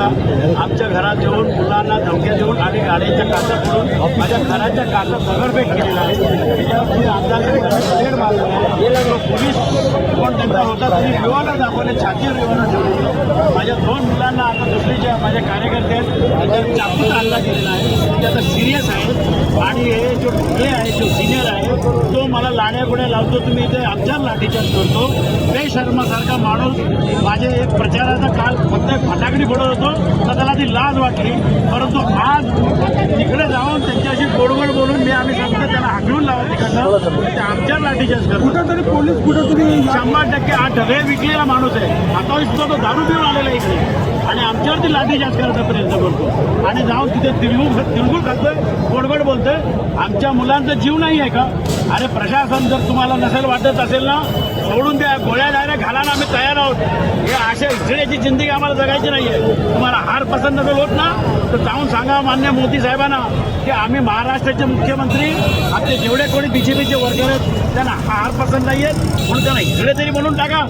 आमच्या घरात येऊन मुलांना धमक्या देऊन आणि गाड्यांच्या काचा फोडून माझ्या घराच्या काचा दगडफेक केलेला आहे. त्याच्यावरती आमदार ब्लेड मारला आहे. पोलीस कोण त्यांचा होता त्यांनी रिव्हॉल्वर दाखवले, छातीवर रिव्हॉल्वर ठेवले. माझ्या 2 मुलांना आता दुसरीच्या माझ्या कार्यकर्ते आहेत त्यांच्यावर चाकूचा हल्ला केलेला आहे. ते आता सिरियस आहे आणि हे जो ढोकळे आहे जो सिनियर आहे तो मला लाड्यागुड्या लावतो, तुम्ही इथे आमच्यावर लाठीचार्ज करतो. बेशर्मासारखा माणूस माझे एक प्रचाराचा काल फक्त फटाकडी फोडत होतो तर त्याला ती लाज वाटली, परंतु आज तिकडे जाऊन त्यांच्याशी गोडगोड बोलून आम्ही सांगतो त्याला हाकलून लावा तिकडनं, ते आमच्यावर लाठीचार्ज करतो. कुठेतरी पोलीस कुठेतरी 100% हा ढगे विकलेला माणूस आहे. आता सुद्धा तो दारू पिऊन आलेला इकडे आणि आमच्यावरती लाठीचार्ज करायचा प्रयत्न करतो आणि जाऊन तिथे तिळगुळ खातोय, गोडगोड बोलतोय. आमच्या मुलांचा जीव नाही आहे का? अरे प्रशासन जर तुम्हाला नसेल वाटत असेल ना सोडून द्या, गोळ्या डायरेक्ट घाला ना, आम्ही तयार आहोत. हे अशा इजड्याची जिंदगी आम्हाला जगायची नाहीये. तुम्हाला हार पसंत नसेल होत ना तर जाऊन सांगा मान्य मोदी साहेबांना की आम्ही महाराष्ट्राचे मुख्यमंत्री, आपले जेवढे कोणी बीजेपीचे वर्कर आहेत त्यांना हार पसंत नाहीये म्हणून त्यांना इकडे तरी म्हणून टाका.